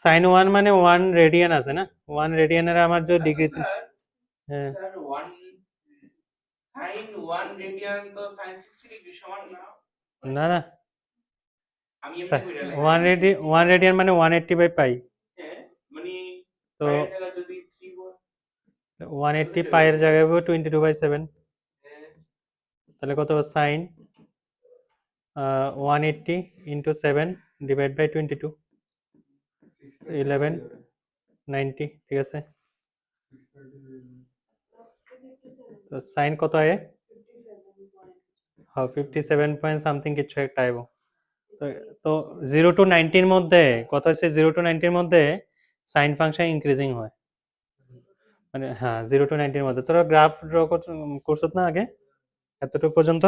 sin 1 মানে 1 radian আছে না, 1 রেডিয়ানের আমার যে ডিগ্রি, হ্যাঁ স্যার 1 sin 1 রেডিয়ান তো sin 60 ডিগ্রি সমান না? না না, আমি এমনি কইরা লাই 1 রেডিয়ান মানে 180/পাই। হ্যাঁ মানে তো পায়ের জায়গা যদি 3 বল 180 পাইয়ের জায়গায় 22/7, হ্যাঁ তাহলে কত সাইন 180 ইন্টু 7 ডিভাইড বাই 22, 1190, ঠিক আছে। তো সাইন কত আয়ে? হ্যাঁ 57 পয়েন্ট সামথিং কিছু একটা আইব। তো 0 to 90 মধ্যে কত হচ্ছে, 0 to 90 মধ্যে সাইন ফাংশন ইনক্রিজিং হয়, মানে হ্যাঁ 0 to 90 মধ্যে। তোরা গ্রাফ ড্র করছত না আগে এতটুকু পর্যন্ত?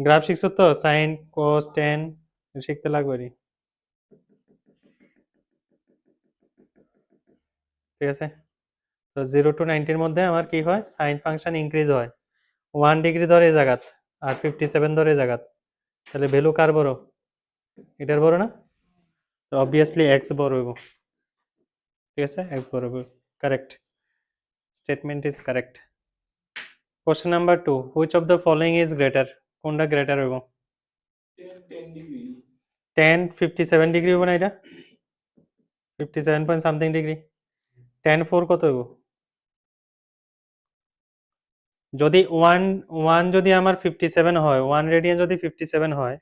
গ্রাফ শিখছো তো, সাইন কোস টেন শিখতে লাগবে, ঠিক আছে। তো 0 to 90 মধ্যে আমার কি হয়, সাইন ফাংশন ইনক্রিজ হয় 1 ডিগ্রি ধরে এই জায়গাত আর 57 ধরে এই জায়গাত, তাহলে ভ্যালু কার বড়? এটার বড় না? তো অবভিয়াসলি এক্স বড় হইব, ঠিক আছে, এক্স বড় হইব। Correct, statement is correct. Question number 2, which of the following is greater? কোনটা গ্রেটার হইব? 10 ডিগ্রি 10 57 ডিগ্রি হইব না, এটা 57 পয়েন্ট সামথিং ডিগ্রি। 10 4 কত হইব? যদি 1 যদি আমার 57 হয়, 1 রেডিয়ান যদি 57 হয়,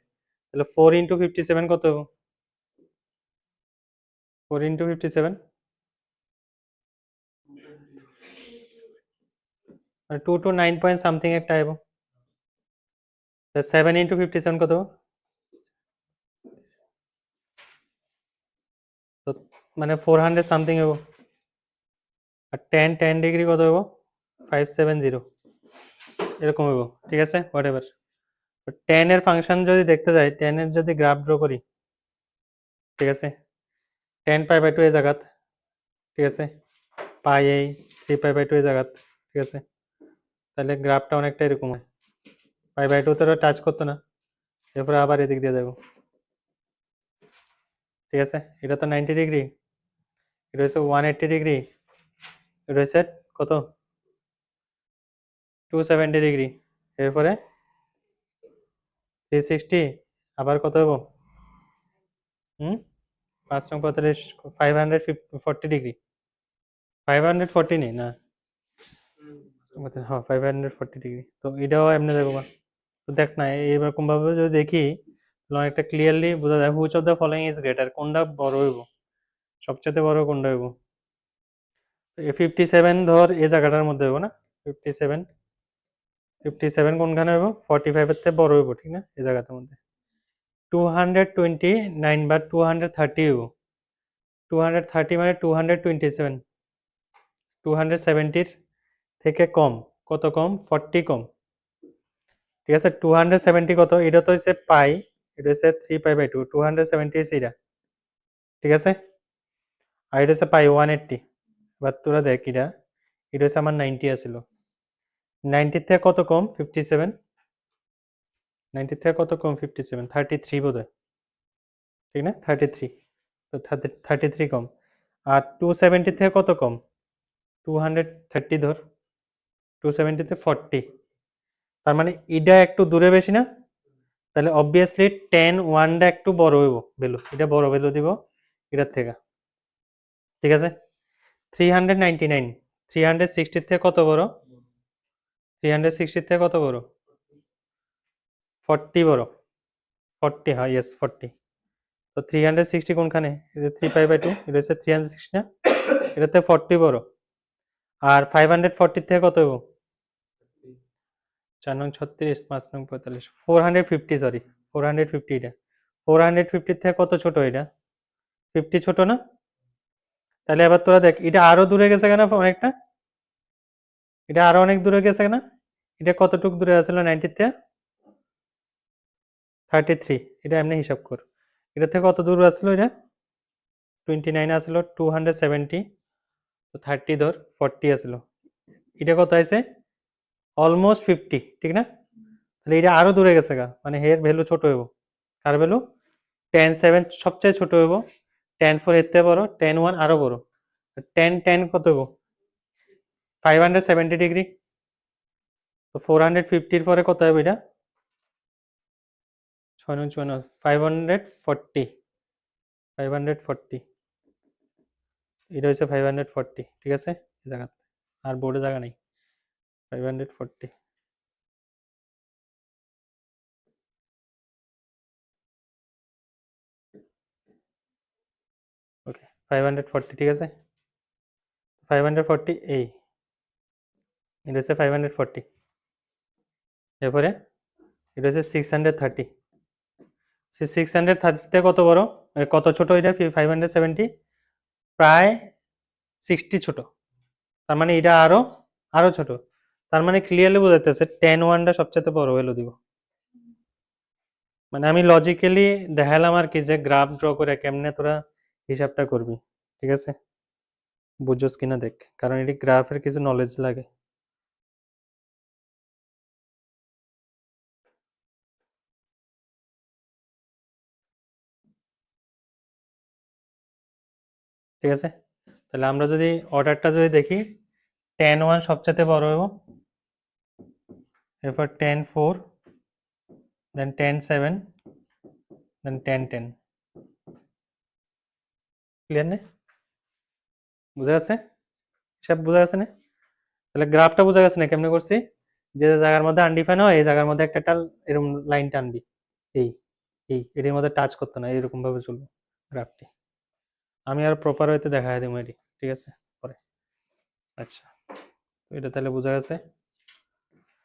তাহলে 4 ইন্টু 57 কত হইব? 4 ইন্টু 57 মানে 2 to 9 পয়েন্ট সামথিং একটা আইব। 7 ইন্টু 57 কত? তো মানে 400 সামথিং হইব। আর 10 ডিগ্রি কত হইব? 570 এরকম হইব, ঠিক আছে, হোয়াট এভার। 10 এর ফাংশন যদি দেখতে যাই, 10 এর যদি গ্রাফ ড্র করি, ঠিক আছে, 10 π/2 এই জায়গাত, ঠিক আছে, পাই এই 3 π/2 এই জায়গাত, ঠিক আছে, তাহলে গ্রাফটা অনেকটা এরকম হয়। π/2 তো টাচ করতো না, এরপরে আবার এদিক দিয়ে যাবো, ঠিক আছে। এটা তো 90 ডিগ্রি, এটা হচ্ছে 180 ডিগ্রি, এটা হচ্ছে কত 270 ডিগ্রি, এরপরে 360, আবার কত হবো 5 নং 45, 540 ডিগ্রি, 540 নেই না, হ্যাঁ 540 ডিগ্রি। তো এটাও এমনি দেখো, তো দেখ না এইরকম ভাবে যদি দেখি তাহলে অনেকটা ক্লিয়ারলি বোঝা যায় which of the following is greater, কোনটা বড় হইব, সবচেয়ে বড় কোনটা হইব। 57 ধর এই জায়গাটার মধ্যে হইব না, 57 কোনখানে হইব, 45 এর থেকে বড় হইব, ঠিক না, এই জায়গাটার মধ্যে। 229 বা 230 হইব, 230 মানে 227, 270 থেকে কম, কত কম, 40 কম, ঠিক আছে। 270 কত, এটা তো হচ্ছে পাই, এটা হচ্ছে 3 π/2, 270 হচ্ছে এটা, ঠিক আছে। আর এটা হচ্ছে পাই 180, এবার তোরা দেখ এটা, এটা হচ্ছে আমার 90 আছিল, 90 থেকে কত কম 57, 90 থেকে কত কম 57, 33 বোধ হয়, ঠিক না, 33, তো 33 কম। আর 270 থেকে কত কম, 230 ধর, 270 তে 40, তার মানে এটা একটু দূরে বেশি না, তাহলে অবভিয়াসলি 10 1টা একটু বড় হইব ভ্যালু, এটা বড় ভ্যালু দিব এটার থেকে, ঠিক আছে। 399, 360 থেকে কত বড়, 360 থেকে কত বড়, 40 বড়, 40, হ্যাঁ ইয়েস 40। তো 360 কোনখানে, এই যে 3 π/2, এটা হচ্ছে 360 না, এটাতে 40 বড়। আর 540 থেকে কত হইব, 4 নং 36, 5 নং 45, 450, সরি 450, এটা 450 থেকে কত ছোট, এটা 50 ছোট না, তাহলে এবার তোরা দেখ এটা আরো দূরে গেছে কেন, অনেকটা, এটা আরো অনেক দূরে গেছে না, এটা কতটুকু দূরে আছিল 90 থেকে, 33, এটা এমনি হিসাব কর, এটা থেকে কত দূর আসলো, এটা 29 আসলো, 270, তো 30 ধর 40 আসলো, এটা কত আছে অলমোস্ট 50, ঠিক না, তাহলে এটা আরো দূরে গেছে গা, মানে এর ভ্যালু ছোট হইব, কার ভ্যালু 10 7 সবচেয়ে ছোট হইব, tan 4 এর থেকে বড়, tan 1 আরো বড়। tan কত গো? 570 ডিগ্রি। তো 450 এর পরে কত হবে এটা? 6 9 54, 540, 540, এটা হচ্ছে 540, ঠিক আছে? এই জায়গা আর বোর্ডে জায়গা নেই। 540, ওকে 540, ঠিক আছে? 540 এই, এটা হচ্ছে 540, এরপরে এটা হচ্ছে 630, 630 থেকে কত বড়, কত ছোট এটা? 570, প্রায় 60 ছোট। তার মানে এটা আরো আরো ছোট। তার মানে ক্লিয়ারলি বোঝাইতেছে tan 1টা সবচেয়ে বড় হলো দিব। মানে আমি লজিক্যালি দেখালাম আর কি, যে গ্রাফ ড্র করে কেমনে তোরা হিসাবটা করবি, ঠিক আছে? বুঝছস কিনা দেখ, কারণ এটি গ্রাফের কিছু নলেজ লাগে। ঠিক আছে, তাহলে আমরা যদি অর্ডারটা যদি দেখি, tan 1 সবচেয়ে বড় হইব, এরপর tan 4, দেন tan 7, দেন tan 10। ক্লিয়ার নে? বুঝা গেছে? সব বুঝা গেছে না? তাহলে গ্রাফটা বুঝা গেছে না কেমনে করছি? যে জায়গার মধ্যে আনডিফাইন হয় এই জায়গার মধ্যে একটা এরকম লাইন টানবি, এই এর মধ্যে টাচ করতে না, এরকম ভাবে চলবে গ্রাফটি। আমি আর প্রপার হইতে দেখাই দেবো এটি, ঠিক আছে পরে। আচ্ছা, এটা তাহলে বোঝা গেছে।